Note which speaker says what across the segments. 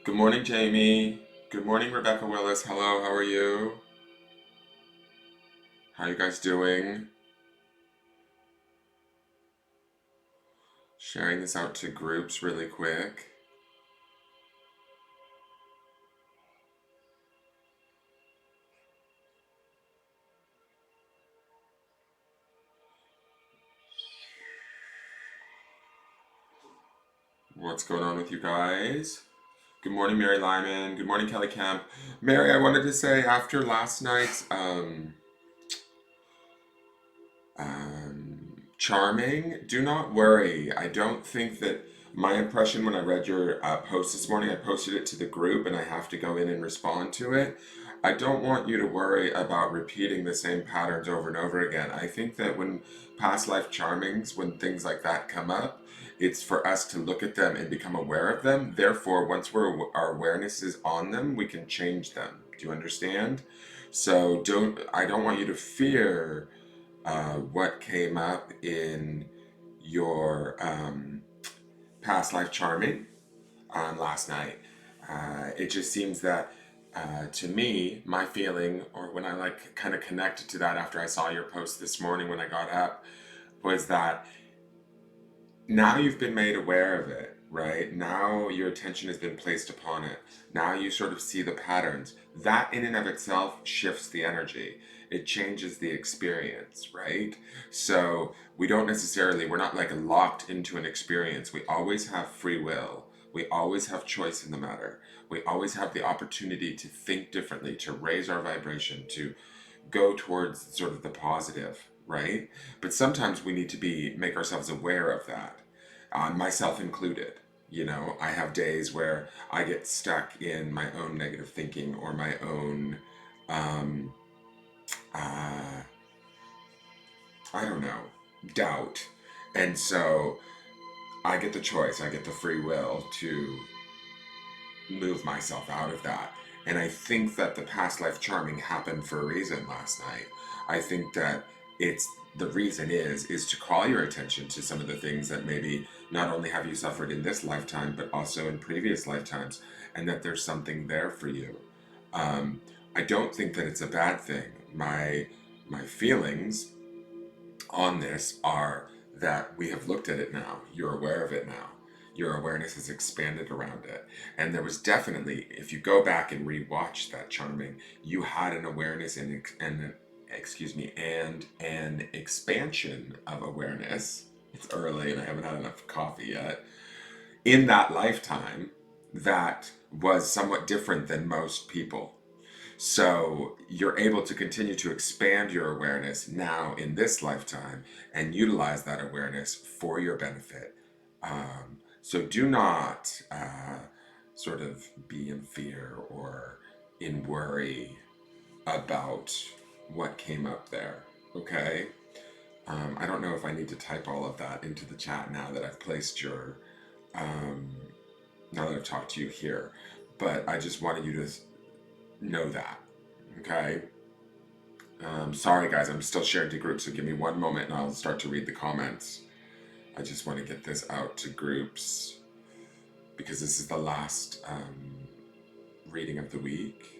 Speaker 1: Good morning, Jamie. Good morning, Rebecca Willis. Hello, how are you? How you guys doing? Sharing this out to groups really quick. What's going on with you guys? Good morning, Mary Lyman. Good morning, Kelly Camp. Mary, I wanted to say after last night's charming, do not worry. I don't think that my impression when I read your post this morning, I posted it to the group and I have to go in and respond to it. I don't want you to worry about repeating the same patterns over and over again. I think that when past life charmings, when things like that come up, it's for us to look at them and become aware of them. Therefore, once our awareness is on them, we can change them. Do you understand? So I don't want you to fear what came up in your past life charming last night. It just seems that to me, my feeling, or when I like kind of connected to that after I saw your post this morning when I got up, was that now you've been made aware of it, right? Now your attention has been placed upon it. Now you sort of see the patterns. That in and of itself shifts the energy. It changes the experience, right? So we're not like locked into an experience. We always have free will. We always have choice in the matter. We always have the opportunity to think differently, to raise our vibration, to go towards sort of the positive, right? But sometimes we need to make ourselves aware of that, myself included. You know, I have days where I get stuck in my own negative thinking or my own, um, uh, I don't know, doubt. And so I get the choice, I get the free will to move myself out of that. And I think that the past life charming happened for a reason last night. I think that it's the reason is to call your attention to some of the things that maybe not only have you suffered in this lifetime, but also in previous lifetimes, and that there's something there for you. Um, I don't think that it's a bad thing. My feelings on this are that we have looked at it now. You're aware of it now. Your awareness has expanded around it. And there was definitely, if you go back and rewatch that charming, you had an awareness and excuse me, and an expansion of awareness. It's early and I haven't had enough coffee yet. In that lifetime, that was somewhat different than most people. So you're able to continue to expand your awareness now in this lifetime and utilize that awareness for your benefit. So do not sort of be in fear or in worry about what came up there. Okay? I don't know if I need to type all of that into the chat now that I've placed um, now that I've talked to you here. But I just wanted you to know that. Okay? Sorry, guys, I'm still sharing to groups, so give me one moment and I'll start to read the comments. I just want to get this out to groups because this is the last reading of the week.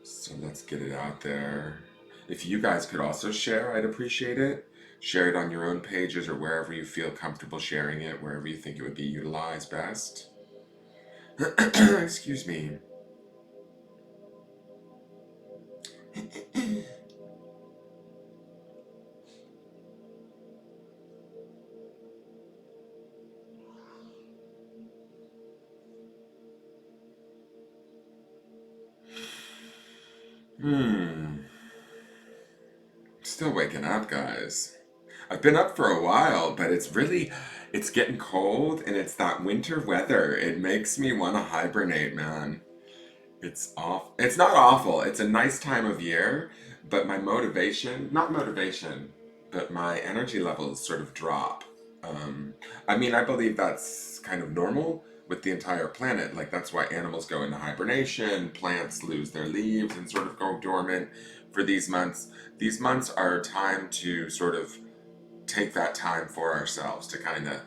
Speaker 1: So let's get it out there. If you guys could also share, I'd appreciate it. Share it on your own pages or wherever you feel comfortable sharing it, wherever you think it would be utilized best. Excuse me. Hmm. Still waking up, guys. I've been up for a while, but it's getting cold and it's that winter weather. It makes me want to hibernate, man. It's off. It's not awful. It's a nice time of year, but my motivation, not motivation, but my energy levels sort of drop. Um, I mean, I believe that's kind of normal with the entire planet. Like, that's why animals go into hibernation, plants lose their leaves and sort of go dormant for these months. These months are a time to sort of take that time for ourselves to kind of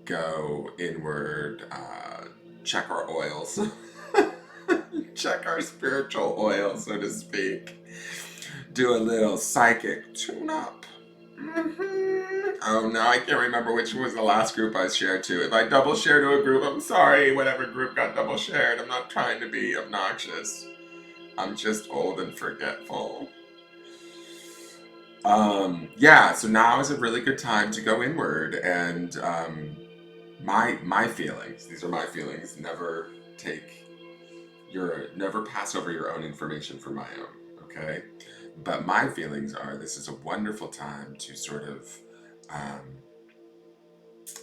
Speaker 1: go inward, check our oils, check our spiritual oil, so to speak. Do a little psychic tune up. Oh no, I can't remember which was the last group I shared to. If I double share to a group, I'm sorry. Whatever group got double shared, I'm not trying to be obnoxious. I'm just old and forgetful. Yeah, so now is a really good time to go inward and my feelings. These are my feelings. Never pass over your own information for my own. Okay, but my feelings are this is a wonderful time to sort of um,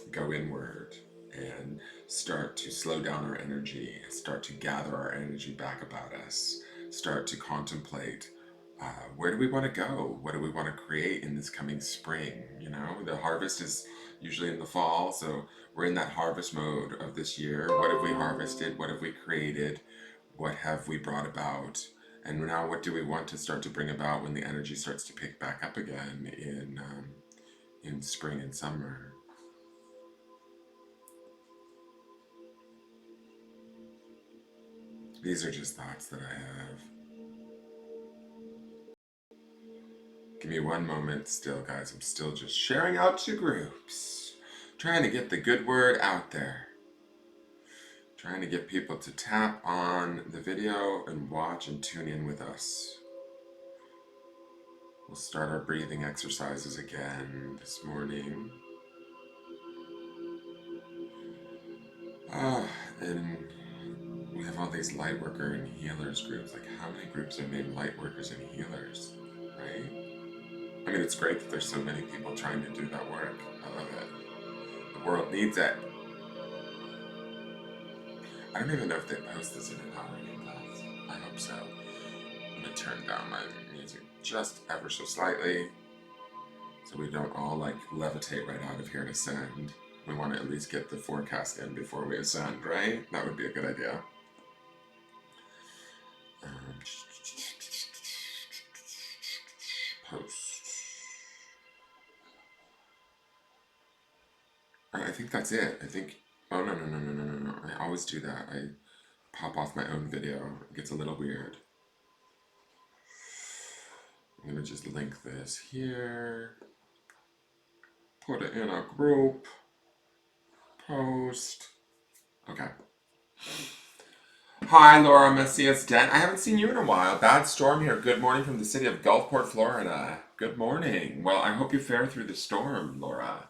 Speaker 1: go inward and start to slow down our energy, start to gather our energy back about us, start to contemplate where do we want to go? What do we want to create in this coming spring? You know, the harvest is usually in the fall, so we're in that harvest mode of this year. What have we harvested? What have we created? What have we brought about? And now, what do we want to start to bring about when the energy starts to pick back up again in spring and summer? These are just thoughts that I have. Give me one moment still, guys. I'm still just sharing out to groups. Trying to get the good word out there. Trying to get people to tap on the video and watch and tune in with us. We'll start our breathing exercises again this morning. And we have all these light worker and healers groups. Like, how many groups are named light workers and healers, right? I mean, it's great that there's so many people trying to do that work. I love it. The world needs it. I don't even know if they post this in an hour class. I hope so. I'm gonna turn down my music just ever so slightly so we don't all like levitate right out of here and ascend. We want to at least get the forecast in before we ascend, right? That would be a good idea. Post. I think that's it. I think. Oh no no no no no no no! I always do that. I pop off my own video. It gets a little weird. I'm gonna just link this here. Put it in a group. Post. Okay. Hi, Laura Macias Dent. I haven't seen you in a while. Bad storm here. Good morning from the city of Gulfport, Florida. Good morning. Well, I hope you fare through the storm, Laura.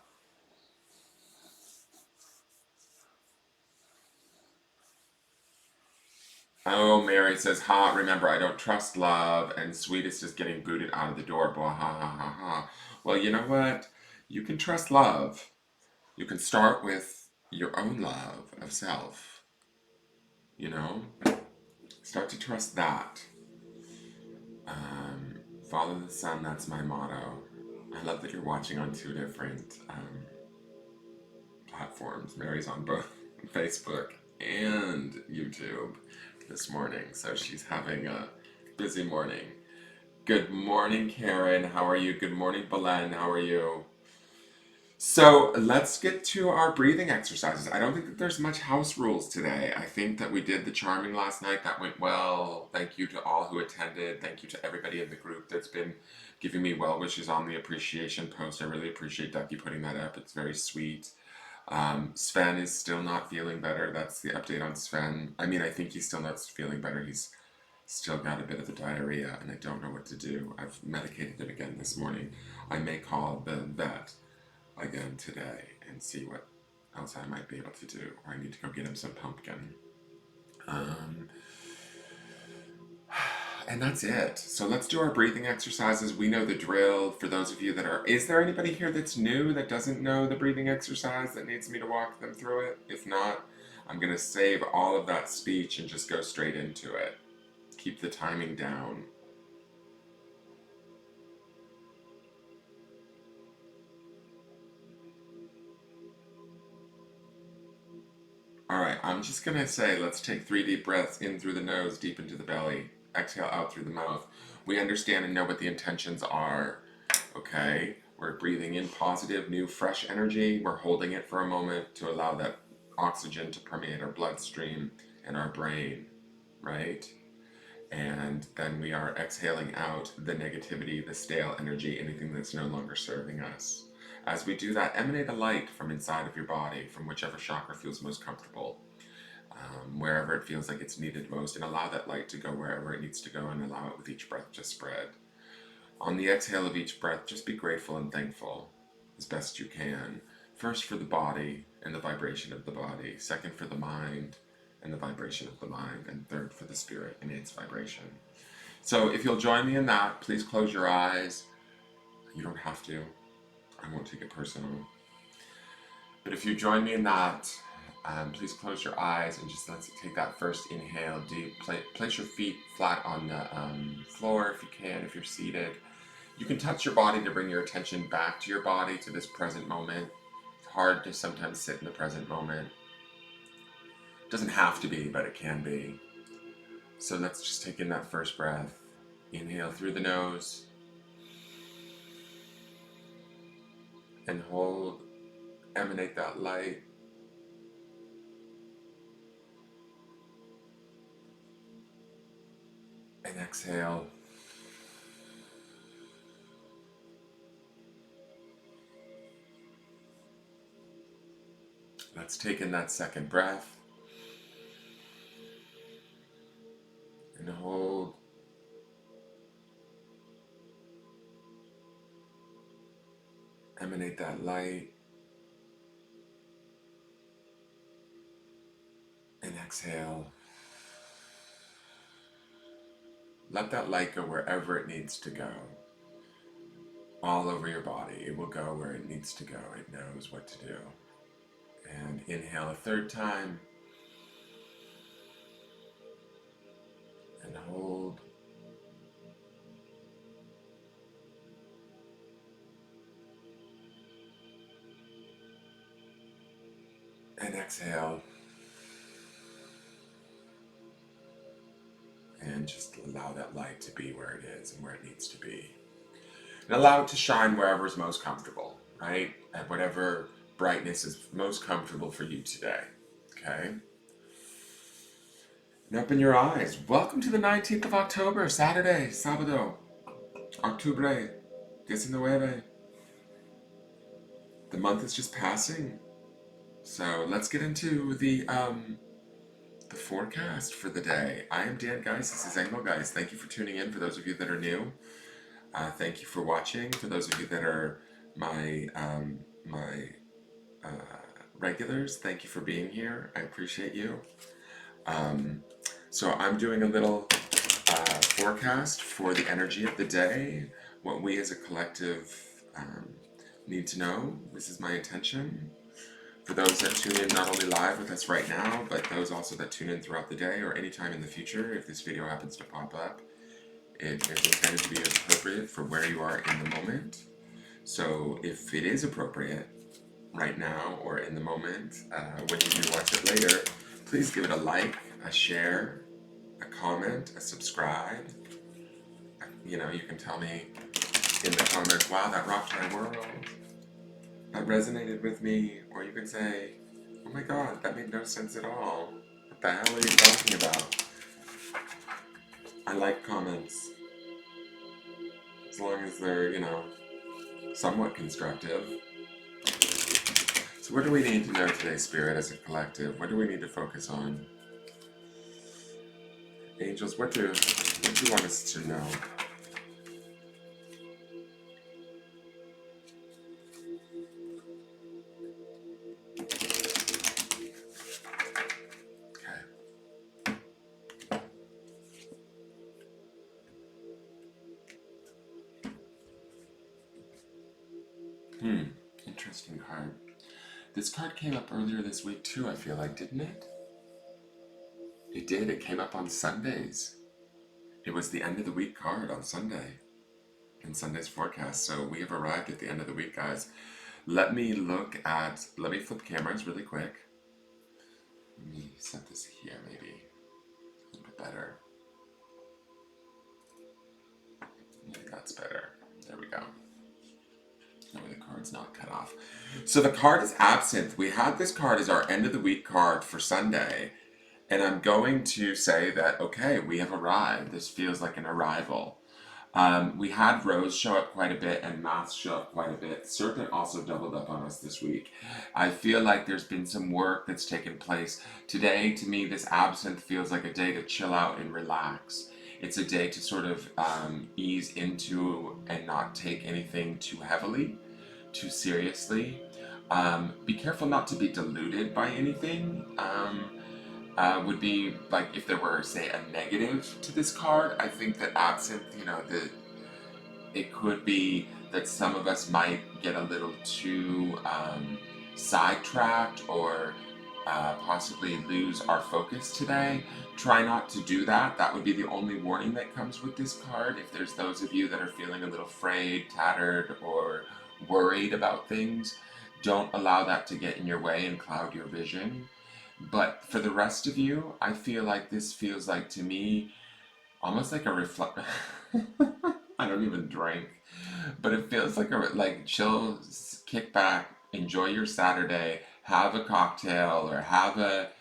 Speaker 1: Oh, Mary says, ha, remember, I don't trust love, and Sweetest is getting booted out of the door. Blah, ha, ha, ha, ha. Well, you know what? You can trust love. You can start with your own love of self, you know? Start to trust that. Um, Follow the sun, that's my motto. I love that you're watching on two different platforms. Mary's on both Facebook and YouTube this morning, so she's having a busy morning. Good morning, Karen. How are you? Good morning, Belen. How are you? So let's get to our breathing exercises. I don't think that there's much house rules today. I think that we did the charming last night. That went well. Thank you to all who attended. Thank you to everybody in the group that's been giving me well wishes on the appreciation post. I really appreciate Ducky putting that up. It's very sweet. Sven is still not feeling better. That's the update on Sven. I mean, I think he's still not feeling better. He's still got a bit of the diarrhea, and I don't know what to do. I've medicated him again this morning. I may call the vet again today and see what else I might be able to do. Or I need to go get him some pumpkin. Um, And that's it. So let's do our breathing exercises. We know the drill. For those of you that are, is there anybody here that's new that doesn't know the breathing exercise that needs me to walk them through it? If not, I'm going to save all of that speech and just go straight into it. Keep the timing down. All right, I'm just going to say, let's take 3 deep breaths in through the nose, deep into the belly. Exhale out through the mouth. We understand and know what the intentions are. Okay, we're breathing in positive, new, fresh energy. We're holding it for a moment to allow that oxygen to permeate our bloodstream and our brain, right? And then we are exhaling out the negativity, the stale energy, anything that's no longer serving us. As we do that, emanate a light from inside of your body, from whichever chakra feels most comfortable, wherever it feels like it's needed most, and allow that light to go wherever it needs to go, and allow it with each breath to spread. On the exhale of each breath, just be grateful and thankful as best you can. First for the body and the vibration of the body. Second for the mind and the vibration of the mind. And third for the spirit and its vibration. So if you'll join me in that, please close your eyes. You don't have to. I won't take it personal. But if you join me in that, please close your eyes and just let's take that first inhale deep. Place your feet flat on the floor if you can, if you're seated. You can touch your body to bring your attention back to your body, to this present moment. It's hard to sometimes sit in the present moment. It doesn't have to be, but it can be. So let's just take in that first breath. Inhale through the nose. And hold. Emanate that light. And exhale. Let's take in that second breath. And hold. Emanate that light. And exhale. Let that light go wherever it needs to go. All over your body. It will go where it needs to go. It knows what to do. And inhale a third time. And hold. And exhale. And just allow that light to be where it is and where it needs to be. And allow it to shine wherever is most comfortable, right? At whatever brightness is most comfortable for you today. Okay? And open your eyes. Welcome to the 19th of October, Saturday, sábado, octubre, 19. The month is just passing. So let's get into the forecast for the day. I am Dan Geist. This is Engelgeist. Thank you for tuning in. For those of you that are new, thank you for watching. For those of you that are my regulars, thank you for being here. I appreciate you. So I'm doing a little forecast for the energy of the day, what we as a collective need to know. This is my intention. For those that tune in not only live with us right now, but those also that tune in throughout the day or anytime in the future, if this video happens to pop up, it is intended to be appropriate for where you are in the moment. So if it is appropriate right now or in the moment, when you do watch it later, please give it a like, a share, a comment, a subscribe. You know, you can tell me in the comments, wow, that rocked my world. That resonated with me. Or you can say, oh my god, that made no sense at all. What the hell are you talking about? I like comments. As long as they're, you know, somewhat constructive. So what do we need to know today, Spirit, as a collective? What do we need to focus on? Angels, what do you want us to know? Hmm. Interesting card. This card came up earlier this week too, I feel like, didn't it? It did. It came up on Sundays. It was the end of the week card on Sunday in Sunday's forecast. So we have arrived at the end of the week, guys. Let me flip cameras really quick. Let me set this here maybe. A little bit better. Maybe that's better. There we go. That way the card's not cut off. So the card is Absinthe. We had this card as our end of the week card for Sunday. And I'm going to say that, okay, we have arrived. This feels like an arrival. We had Rose show up quite a bit and Maths show up quite a bit. Serpent also doubled up on us this week. I feel like there's been some work that's taken place. Today, to me, this Absinthe feels like a day to chill out and relax. It's a day to sort of ease into and not take anything too heavily, too seriously. Be careful not to be deluded by anything. Would be like if there were, say, a negative to this card. I think that Absinthe, it could be that some of us might get a little too sidetracked or possibly lose our focus today. Try not to do that. That would be the only warning that comes with this card. If there's those of you that are feeling a little frayed, tattered, or worried about things, don't allow that to get in your way and cloud your vision. But for the rest of you, I feel like this feels like to me almost like a reflect. I don't even drink, but it feels like like chill, kick back, enjoy your Saturday, have a cocktail or have a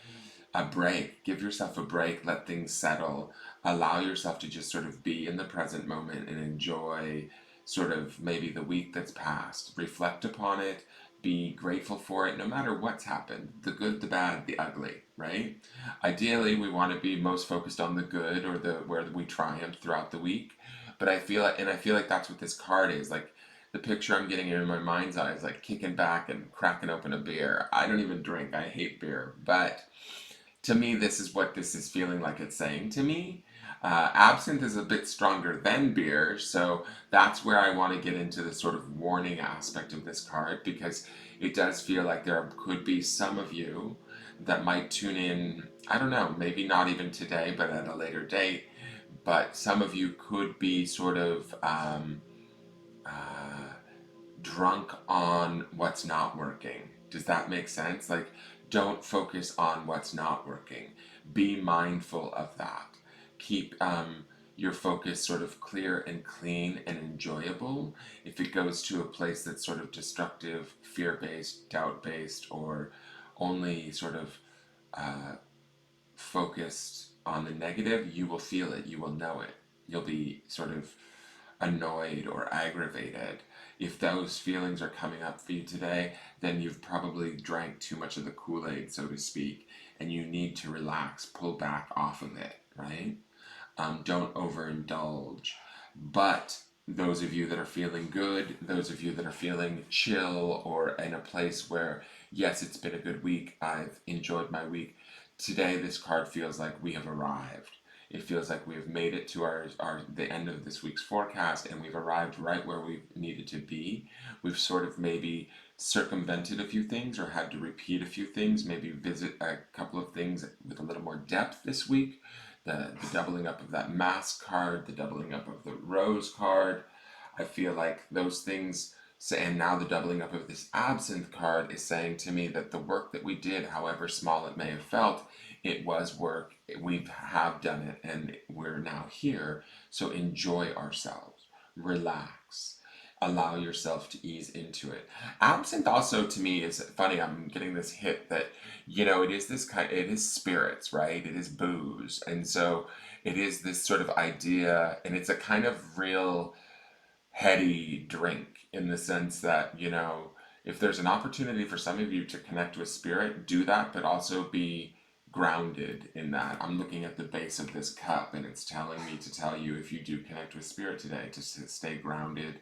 Speaker 1: break. Give yourself a break, let things settle, allow yourself to just sort of be in the present moment and enjoy sort of maybe the week that's passed. Reflect upon it, be grateful for it no matter what's happened, the good, the bad, the ugly, right? Ideally, we want to be most focused on the good or the where we triumph throughout the week. But I feel like that's what this card is. Like the picture I'm getting in my mind's eye is like kicking back and cracking open a beer. I don't even drink. I hate beer, but to me, this is what this is feeling like it's saying to me. Absinthe is a bit stronger than beer, so that's where I want to get into the sort of warning aspect of this card because it does feel like there could be some of you that might tune in. I don't know, maybe not even today, but at a later date. But some of you could be sort of uh, drunk on what's not working. Does that make sense? Like, don't focus on what's not working. Be mindful of that. Keep your focus sort of clear and clean and enjoyable. If it goes to a place that's sort of destructive, fear based, doubt based, or only sort of uh, focused on the negative, you will feel it, you will know it. You'll be sort of annoyed or aggravated. If those feelings are coming up for you today, then you've probably drank too much of the Kool-Aid, so to speak, and you need to relax, pull back off of it, right? Don't overindulge. But those of you that are feeling good, those of you that are feeling chill or in a place where, yes, it's been a good week, I've enjoyed my week, today this card feels like we have arrived. It feels like we've made it to the end of this week's forecast and we've arrived right where we needed to be. We've sort of maybe circumvented a few things or had to repeat a few things, maybe visit a couple of things with a little more depth this week. The doubling up of that mask card, the doubling up of the rose card. I feel like those things, and now the doubling up of this absinthe card is saying to me that the work that we did, however small it may have felt, it was work. We have done it and we're now here. So enjoy ourselves, relax, allow yourself to ease into it. Absinthe also to me is funny. I'm getting this hit that, it is this kind, it is spirits, right? It is booze. And so it is this sort of idea, and it's a kind of real heady drink in the sense that, if there's an opportunity for some of you to connect with spirit, do that, but also be grounded in that. I'm looking at the base of this cup and it's telling me to tell you if you do connect with spirit today to stay grounded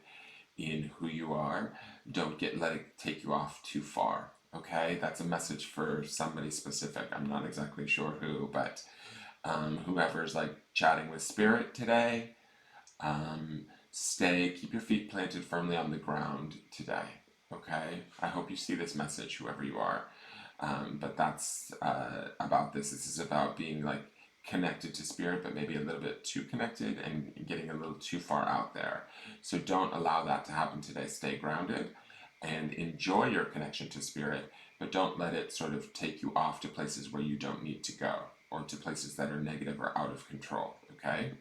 Speaker 1: in who you are. Don't let it take you off too far. Okay, that's a message for somebody specific. I'm not exactly sure who, but whoever's like chatting with spirit today, keep your feet planted firmly on the ground today. Okay? I hope you see this message, whoever you are. But that's about this. This is about being like connected to spirit, but maybe a little bit too connected and getting a little too far out there. So don't allow that to happen today. Stay grounded and enjoy your connection to spirit, but don't let it sort of take you off to places where you don't need to go or to places that are negative or out of control. Okay?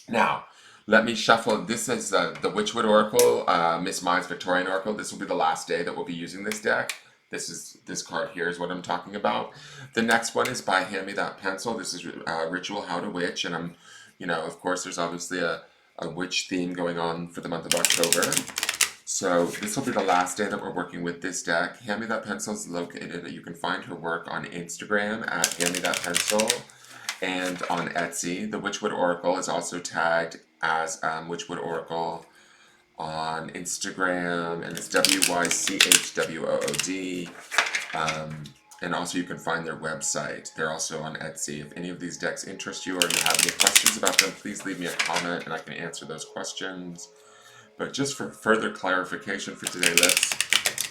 Speaker 1: Now, let me shuffle. This is the Witchwood Oracle, Miss Mind's Victorian Oracle. This will be the last day that we'll be using this deck. This card here is what I'm talking about. The next one is by Hand Me That Pencil. This is Ritual How to Witch, and of course, there's obviously a witch theme going on for the month of October. So this will be the last day that we're working with this deck. Hand Me That Pencil is located. You can find her work on Instagram at Hand Me That Pencil and on Etsy. The Witchwood Oracle is also tagged as Witchwood Oracle on Instagram, and it's WYCHWOOD. And also you can find their website. They're also on Etsy. If any of these decks interest you or you have any questions about them, please leave me a comment and I can answer those questions. But just for further clarification for today, let's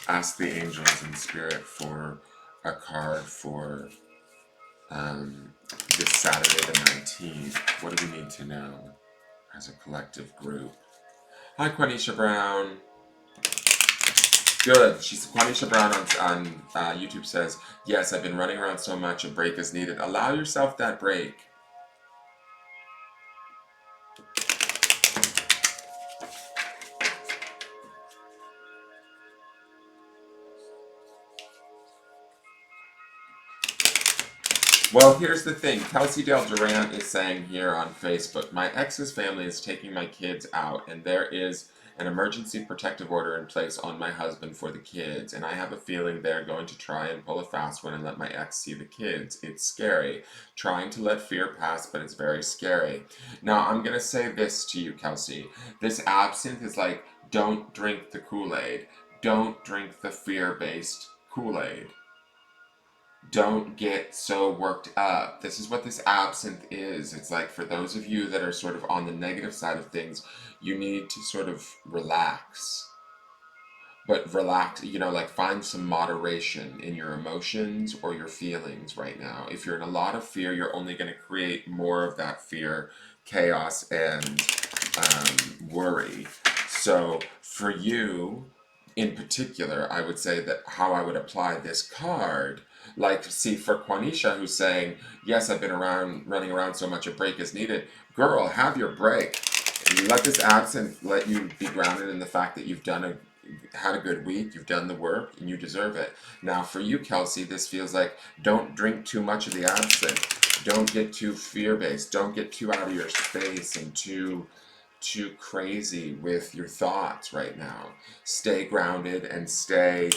Speaker 1: ask the angels and spirit for a card for this Saturday the 19th. What do we need to know as a collective group? Hi, Quanisha Brown. Good. Quanisha Brown on YouTube says, yes, I've been running around so much, a break is needed. Allow yourself that break. Well, here's the thing. Kelsey Dale Durant is saying here on Facebook, my ex's family is taking my kids out, and there is an emergency protective order in place on my husband for the kids, and I have a feeling they're going to try and pull a fast one and let my ex see the kids. It's scary. Trying to let fear pass, but it's very scary. Now, I'm going to say this to you, Kelsey. This absinthe is like, don't drink the Kool-Aid. Don't drink the fear-based Kool-Aid. Don't get so worked up. This is what this absinthe is. It's like for those of you that are sort of on the negative side of things, you need to sort of relax. But relax, like find some moderation in your emotions or your feelings right now. If you're in a lot of fear, you're only going to create more of that fear, chaos, and worry. So for you, in particular, I would say that how I would apply this card, like, see, for Quanisha, who's saying, yes, I've been running around so much, a break is needed. Girl, have your break. Let this absinthe let you be grounded in the fact that you've had a good week, you've done the work, and you deserve it. Now, for you, Kelsey, this feels like don't drink too much of the absinthe. Don't get too fear-based. Don't get too out of your space and too crazy with your thoughts right now. Stay grounded and stay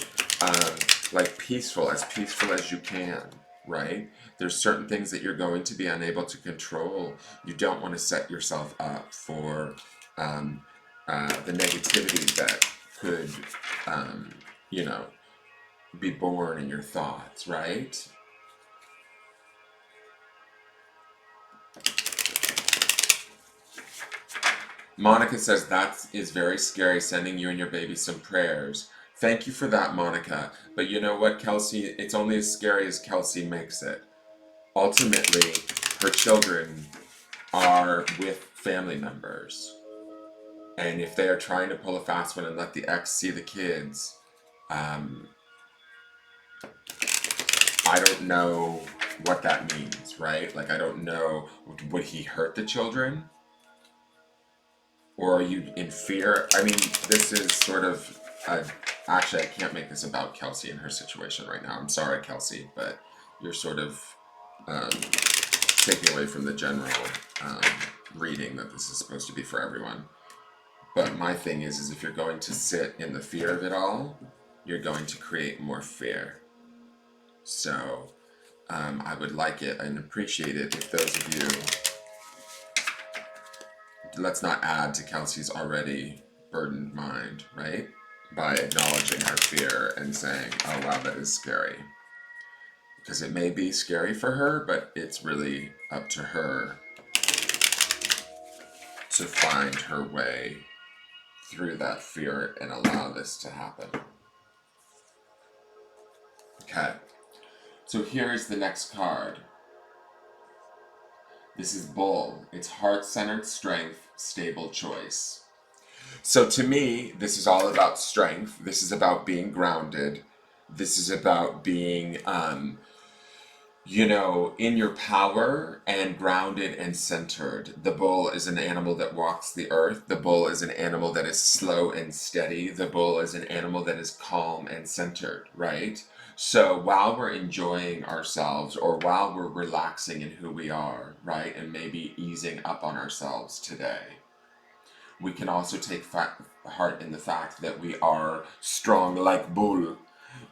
Speaker 1: peaceful as you can, right? There's certain things that you're going to be unable to control. You don't want to set yourself up for the negativity that could, be born in your thoughts, right? Monica says that is very scary, sending you and your baby some prayers. Thank you for that, Monica. But you know what, Kelsey? It's only as scary as Kelsey makes it. Ultimately, her children are with family members. And if they are trying to pull a fast one and let the ex see the kids, I don't know what that means, right? Like, I don't know, would he hurt the children? Or are you in fear? I mean, this is sort of, actually, I can't make this about Kelsey and her situation right now. I'm sorry, Kelsey, but you're sort of taking away from the general reading that this is supposed to be for everyone. But my thing is if you're going to sit in the fear of it all, you're going to create more fear. So I would like it and appreciate it if those of you, let's not add to Kelsey's already burdened mind, right? By acknowledging her fear and saying, oh wow, that is scary. Because it may be scary for her, but it's really up to her to find her way through that fear and allow this to happen. Okay, so here is the next card. This is Bull. It's heart-centered strength, stable choice. So to me, this is all about strength. This is about being grounded. This is about being, in your power and grounded and centered. The bull is an animal that walks the earth. The bull is an animal that is slow and steady. The bull is an animal that is calm and centered, right? So while we're enjoying ourselves or while we're relaxing in who we are, right, and maybe easing up on ourselves today, we can also take heart in the fact that we are strong like bull.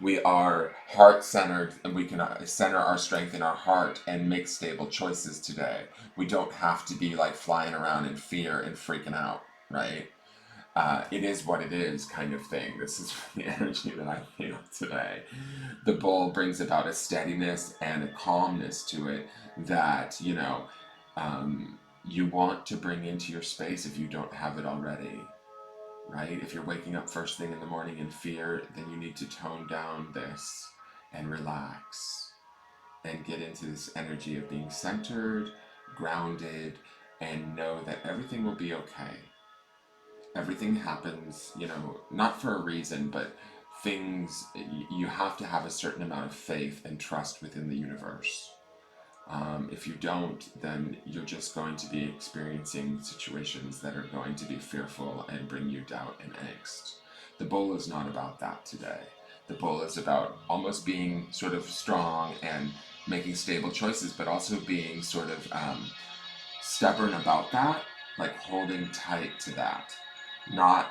Speaker 1: We are heart centered and we can center our strength in our heart and make stable choices today. We don't have to be like flying around in fear and freaking out, right? It is what it is kind of thing. This is the energy that I feel today. The bull brings about a steadiness and a calmness to it that, you want to bring into your space if you don't have it already, right? If you're waking up first thing in the morning in fear, then you need to tone down this and relax and get into this energy of being centered, grounded, and know that everything will be okay. Everything happens, not for a reason, but things, you have to have a certain amount of faith and trust within the universe. If you don't, then you're just going to be experiencing situations that are going to be fearful and bring you doubt and angst. The bull is not about that today. The bull is about almost being sort of strong and making stable choices, but also being sort of stubborn about that, like holding tight to that. Not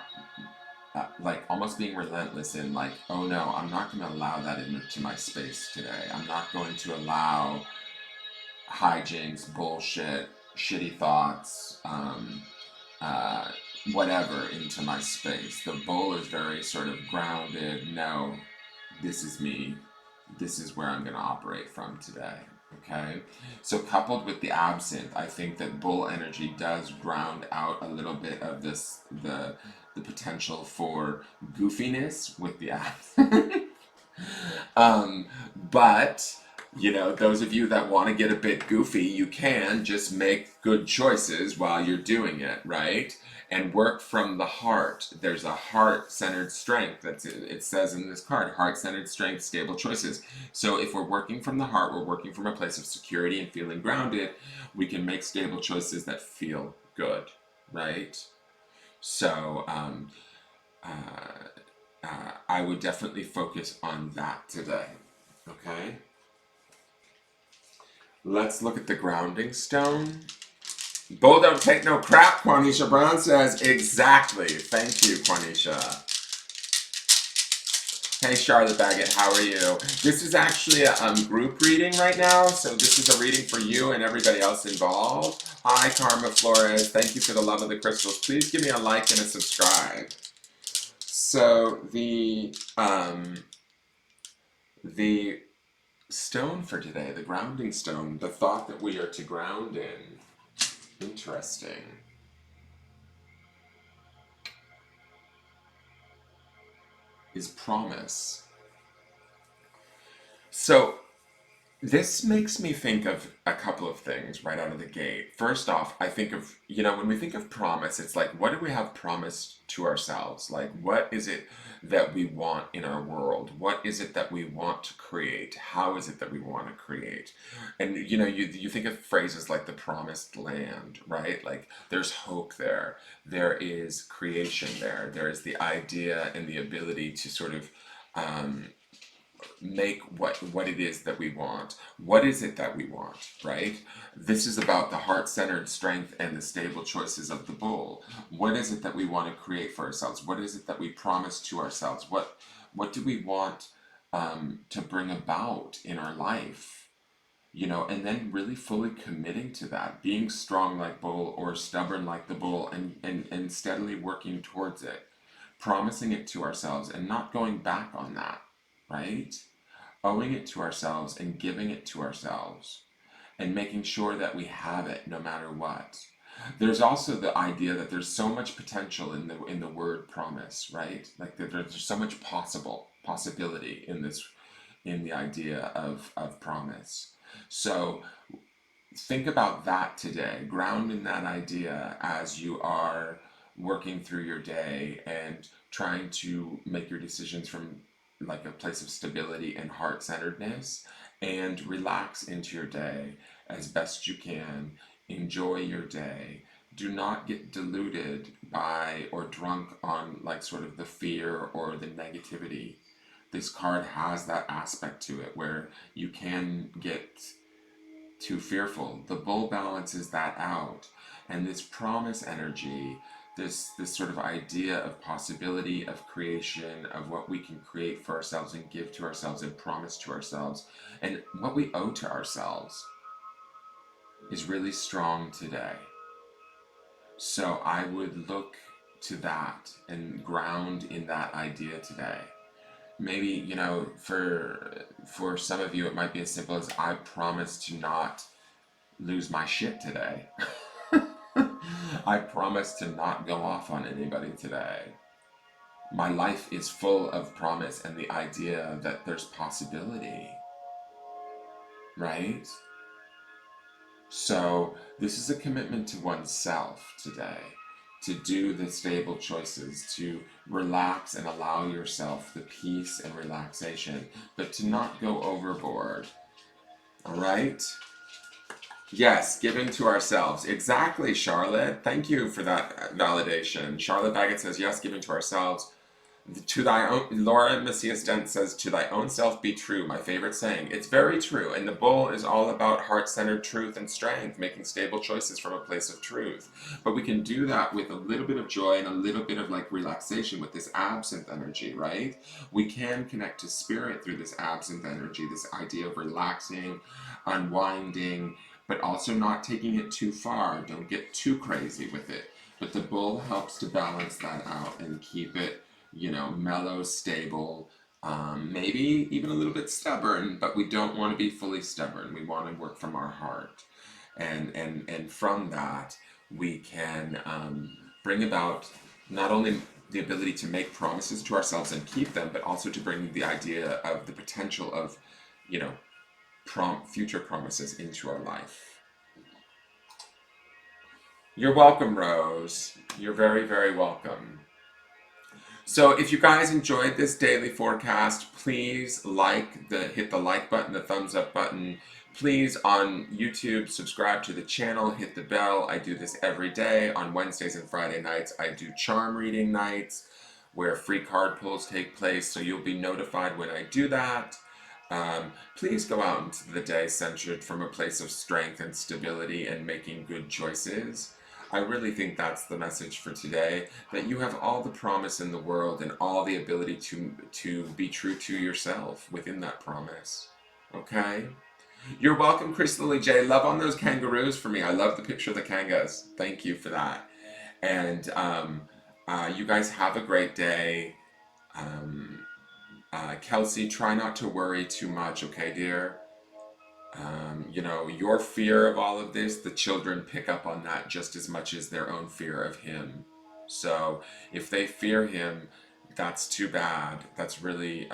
Speaker 1: like almost being relentless in like, oh no, I'm not going to allow that into my space today. I'm not going to allow hijinks, bullshit, shitty thoughts, uh, whatever into my space. The bull is very sort of grounded. No, this is me. This is where I'm going to operate from today. Okay? So, coupled with the absinthe, I think that bull energy does ground out a little bit of the potential for goofiness with the absinthe. But those of you that want to get a bit goofy, you can just make good choices while you're doing it, right? And work from the heart. There's a heart-centered strength. It says in this card, heart-centered strength, stable choices. So if we're working from the heart, we're working from a place of security and feeling grounded, we can make stable choices that feel good, right? So I would definitely focus on that today. Okay? Let's look at the grounding stone. Bull don't take no crap, Quanisha Brown says. Exactly. Thank you, Quanisha. Hey, Charlotte Baggett, how are you? This is actually a group reading right now, so this is a reading for you and everybody else involved. Hi, Karma Flores. Thank you for the love of the crystals. Please give me a like and a subscribe. So the stone for today, the grounding stone, the thought that we are to ground in. Interesting. Is promise. So this makes me think of a couple of things right out of the gate. First off, I think of, when we think of promise, it's like, what do we have promised to ourselves? Like, what is it that we want in our world? What is it that we want to create? How is it that we want to create? And, you think of phrases like the promised land, right? Like, there's hope there. There is creation there. There is the idea and the ability to sort of, make what it is that we want. What is it that we want, right? This is about the heart-centered strength and the stable choices of the bull. What is it that we want to create for ourselves? What is it that we promise to ourselves? What do we want to bring about in our life? And then really fully committing to that, being strong like bull or stubborn like the bull, and steadily working towards it, promising it to ourselves and not going back on that, right? Owing it to ourselves and giving it to ourselves and making sure that we have it no matter what. There's also the idea that there's so much potential in the word promise, right? Like there's so much possibility in the idea of promise. So think about that today. Ground in that idea as you are working through your day and trying to make your decisions from like a place of stability and heart centeredness, and relax into your day as best you can. Enjoy your day. Do not get deluded by or drunk on like sort of the fear or the negativity. This card has that aspect to it where you can get too fearful. The bull balances that out. And this promise energy, this sort of idea of possibility, of creation, of what we can create for ourselves and give to ourselves and promise to ourselves, and what we owe to ourselves is really strong today. So I would look to that and ground in that idea today. Maybe, for some of you it might be as simple as I promise to not lose my shit today. I promise to not go off on anybody today. My life is full of promise and the idea that there's possibility, right? So, this is a commitment to oneself today, to do the stable choices, to relax and allow yourself the peace and relaxation, but to not go overboard, all right? Yes, giving to ourselves. Exactly, Charlotte. Thank you for that validation. Charlotte Baggett says, yes, giving to ourselves. To thy own, Laura Macias Dent says, to thy own self be true. My favorite saying. It's very true. And the bull is all about heart centered truth and strength, making stable choices from a place of truth. But we can do that with a little bit of joy and a little bit of like relaxation with this absinthe energy, right? We can connect to spirit through this absinthe energy, this idea of relaxing, unwinding, but also not taking it too far. Don't get too crazy with it. But the bull helps to balance that out and keep it, mellow, stable, maybe even a little bit stubborn, but we don't want to be fully stubborn. We want to work from our heart. And from that, we can bring about not only the ability to make promises to ourselves and keep them, but also to bring the idea of the potential of, you know, future promises into our life. You're welcome, Rose. You're very, very welcome. So if you guys enjoyed this daily forecast, please hit the like button, the thumbs up button. Please on YouTube, subscribe to the channel, hit the bell. I do this every day. On Wednesdays and Friday nights, I do charm reading nights where free card pulls take place, so you'll be notified when I do that. Please go out into the day centered from a place of strength and stability and making good choices. I really think that's the message for today, that you have all the promise in the world and all the ability to be true to yourself within that promise. Okay? You're welcome, Chris Lily J. Love on those kangaroos for me. I love the picture of the kangas. Thank you for that. And you guys have a great day. Kelsey, try not to worry too much, okay, dear? Your fear of all of this, the children pick up on that just as much as their own fear of him. So if they fear him, that's too bad. That's really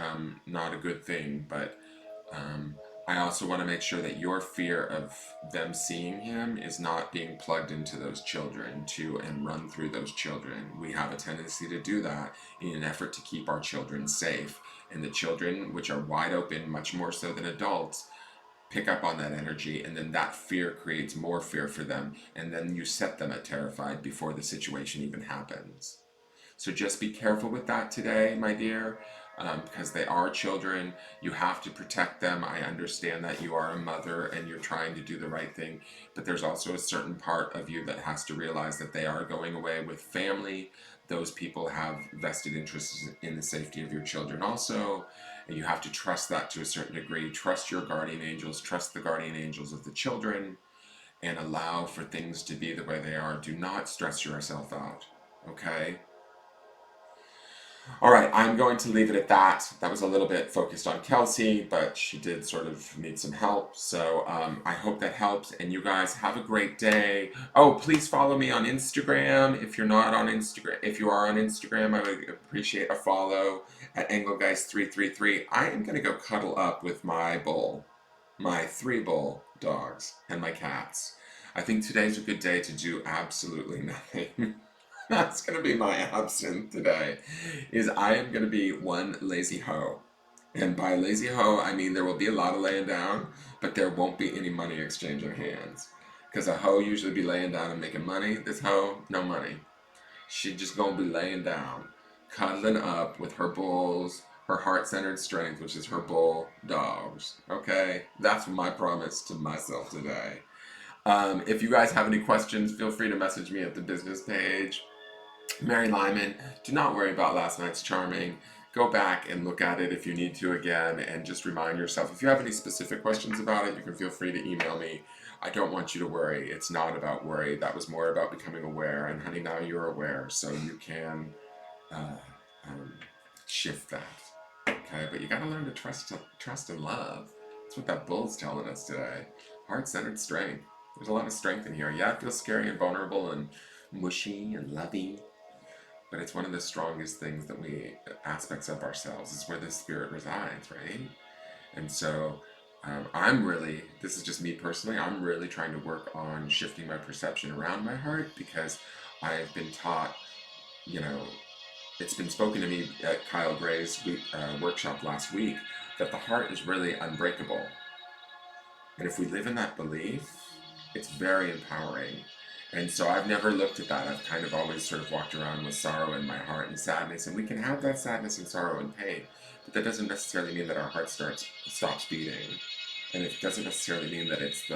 Speaker 1: not a good thing. But I also want to make sure that your fear of them seeing him is not being plugged into those children too and run through those children. We have a tendency to do that in an effort to keep our children safe. And the children, which are wide open, much more so than adults, pick up on that energy, and then that fear creates more fear for them, and then you set them at terrified before the situation even happens. So just be careful with that today, my dear, because they are children. You have to protect them. I understand that you are a mother and you're trying to do the right thing, but there's also a certain part of you that has to realize that they are going away with family. Those people have vested interests in the safety of your children also, and you have to trust that to a certain degree. Trust your guardian angels, trust the guardian angels of the children, and allow for things to be the way they are. Do not stress yourself out, okay? All right, I'm going to leave it at that. That was a little bit focused on Kelsey, but she did sort of need some help. So I hope that helps. And you guys have a great day. Oh, please follow me on Instagram. If you're not on Instagram, if you are on Instagram, I would appreciate a follow. at Engelgeist333. I am going to go cuddle up with my bull, my 3 bull dogs, and my cats. I think today's a good day to do absolutely nothing. That's going to be my absinthe today, is I am going to be one lazy hoe. And by lazy hoe, I mean there will be a lot of laying down, but there won't be any money exchanging hands. Because a hoe usually be laying down and making money. This hoe, no money. She just gonna be laying down, cuddling up with her bulls, her heart-centered strength, which is her bull dogs. Okay, that's my promise to myself today. If you guys have any questions, feel free to message me at the business page. Mary Lyman, do not worry about last night's charming. Go back and look at it if you need to again, and just remind yourself. If you have any specific questions about it, you can feel free to email me. I don't want you to worry. It's not about worry. That was more about becoming aware. And honey, now you're aware, so you can uh, shift that. Okay, but you got to learn to trust and love. That's what that bull's telling us today. Heart-centered strength. There's a lot of strength in here. Yeah, it feels scary and vulnerable and mushy and lovey, but it's one of the strongest things that aspects of ourselves. Is where the spirit resides, right? And so this is just me personally, I'm really trying to work on shifting my perception around my heart, because I've been taught, it's been spoken to me at Kyle Gray's workshop last week, that the heart is really unbreakable. And if we live in that belief, it's very empowering. And so I've never looked at that. I've kind of always sort of walked around with sorrow in my heart and sadness, and we can have that sadness and sorrow and pain, but that doesn't necessarily mean that our heart stops beating. And it doesn't necessarily mean that it's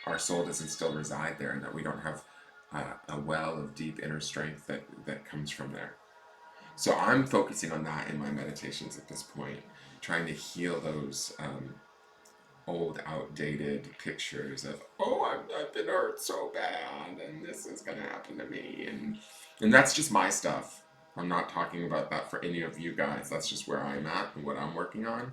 Speaker 1: our soul doesn't still reside there, and that we don't have a well of deep inner strength that comes from there. So I'm focusing on that in my meditations at this point, trying to heal those old, outdated pictures of, I've been hurt so bad, and this is going to happen to me. And that's just my stuff. I'm not talking about that for any of you guys. That's just where I'm at and what I'm working on.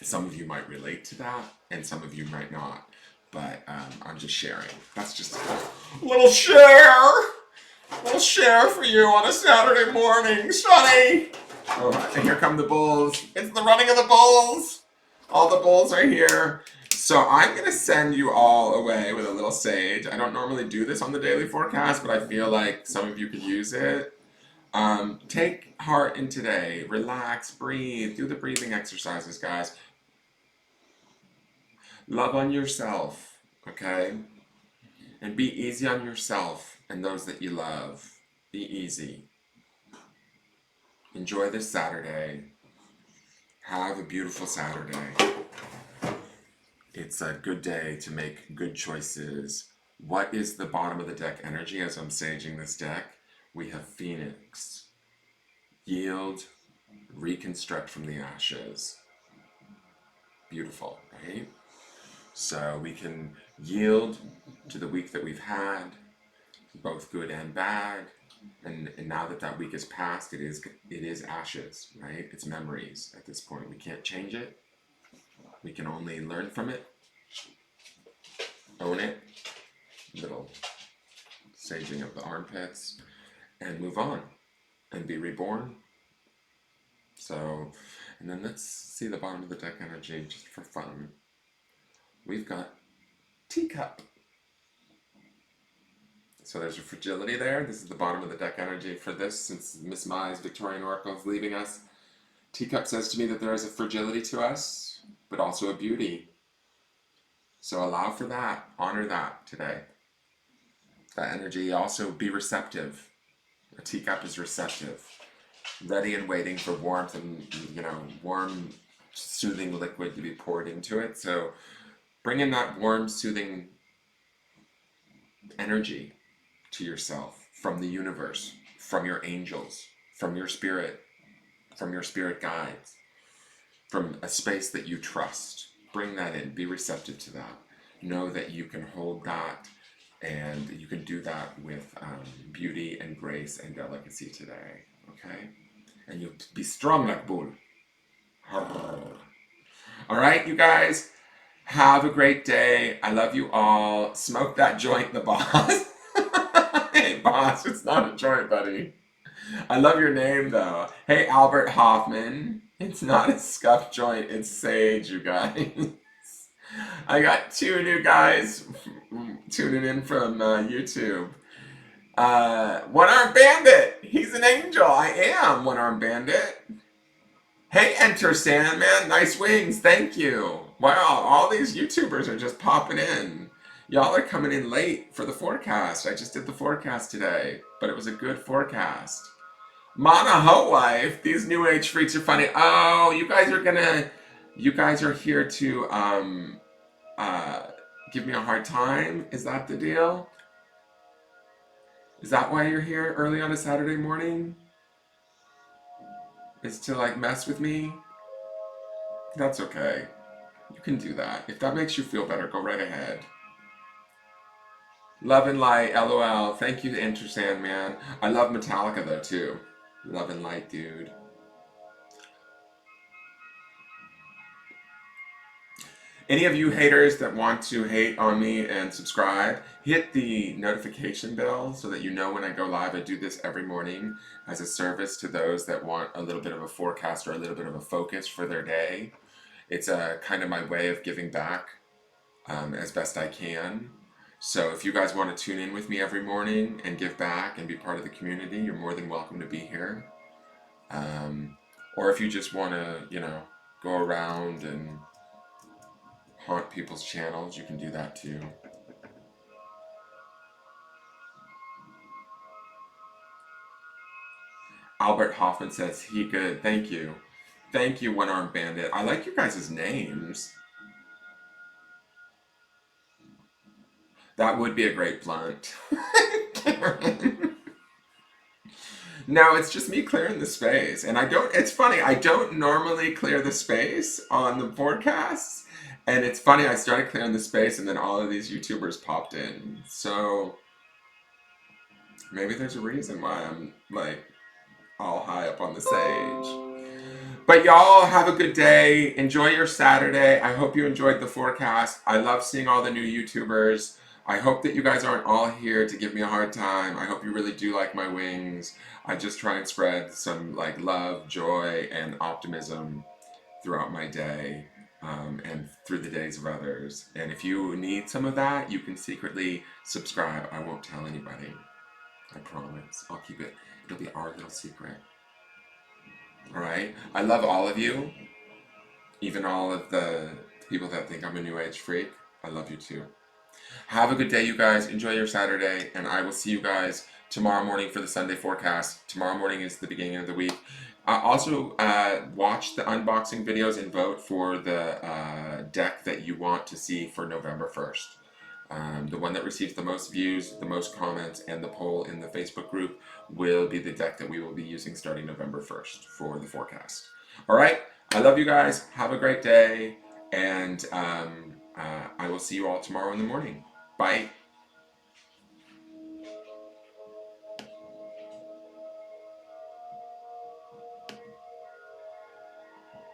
Speaker 1: Some of you might relate to that, and some of you might not. But I'm just sharing. That's just a little share for you on a Saturday morning, Sonny. Oh, and here come the bulls. It's the running of the bulls. All the bulls are here. So I'm going to send you all away with a little sage. I don't normally do this on the daily forecast, but I feel like some of you could use it. Take heart in today. Relax, breathe. Do the breathing exercises, guys. Love on yourself, okay? And be easy on yourself and those that you love. Be easy. Enjoy this Saturday. Have a beautiful Saturday. It's a good day to make good choices. What is the bottom of the deck energy as I'm saging this deck? We have Phoenix. Yield, reconstruct from the ashes. Beautiful, right? So we can yield to the week that we've had, both good and bad. And now that week is past, it is ashes, right? It's memories at this point. We can't change it. We can only learn from it, own it, little saging of the armpits, and move on and be reborn. So, and then let's see the bottom of the deck energy just for fun. We've got teacup. So there's a fragility there. This is the bottom of the deck energy for this, since Miss Mai's Victorian Oracle is leaving us. Teacup says to me that there is a fragility to us, but also a beauty. So allow for that. Honor that today. That energy. Also be receptive. A teacup is receptive. Ready and waiting for warmth and, warm, soothing liquid to be poured into it. So bring in that warm, soothing energy to yourself from the universe, from your angels, from your spirit guides, from a space that you trust. Bring that in. Be receptive to that. Know that you can hold that, and you can do that with beauty and grace and delicacy today. Okay? And you'll be strong like bull. All right, you guys. Have a great day. I love you all. Smoke that joint, the boss. Hey, boss, it's not a joint, buddy. I love your name though. Hey, Albert Hoffman. It's not a scuff joint, it's sage, you guys. I got two new guys tuning in from YouTube. One Arm Bandit. He's an angel. I am One Arm Bandit. Hey, Enter Sandman. Nice wings. Thank you. Wow, all these YouTubers are just popping in. Y'all are coming in late for the forecast. I just did the forecast today, but it was a good forecast. Mana Ho Wife. These new age freaks are funny. Oh, you guys are here to uh give me a hard time. Is that the deal? Is that why you're here early on a Saturday morning? Is to like mess with me? That's okay. You can do that. If that makes you feel better, go right ahead. Love and light, LOL. Thank you, Enter Sandman. I love Metallica though too. Love and light, dude. Any of you haters that want to hate on me and subscribe, hit the notification bell so that you know when I go live. I do this every morning as a service to those that want a little bit of a forecast or a little bit of a focus for their day. It's a kind of my way of giving back as best I can. So if you guys want to tune in with me every morning and give back and be part of the community, you're more than welcome to be here. Or if you just want to, go around and haunt people's channels, you can do that too. Albert Hoffman says, he good. Thank you. Thank you, One Armed Bandit. I like you guys' names. That would be a great blunt. Karen. No, it's just me clearing the space. And it's funny, I don't normally clear the space on the forecasts. And it's funny, I started clearing the space and then all of these YouTubers popped in. So maybe there's a reason why I'm like all high up on the stage. But y'all have a good day. Enjoy your Saturday. I hope you enjoyed the forecast. I love seeing all the new YouTubers. I hope that you guys aren't all here to give me a hard time. I hope you really do like my wings. I just try and spread some like love, joy, and optimism throughout my day and through the days of others. And if you need some of that, you can secretly subscribe. I won't tell anybody. I promise. I'll keep it. It'll be our little secret. All right? I love all of you. Even all of the people that think I'm a new age freak. I love you too. Have a good day, you guys. Enjoy your Saturday. And I will see you guys tomorrow morning for the Sunday forecast. Tomorrow morning is the beginning of the week. Also, watch the unboxing videos and vote for the deck that you want to see for November 1st. The one that receives the most views, the most comments, and the poll in the Facebook group will be the deck that we will be using starting November 1st for the forecast. All right? I love you guys. Have a great day. And I will see you all tomorrow in the morning. Bye.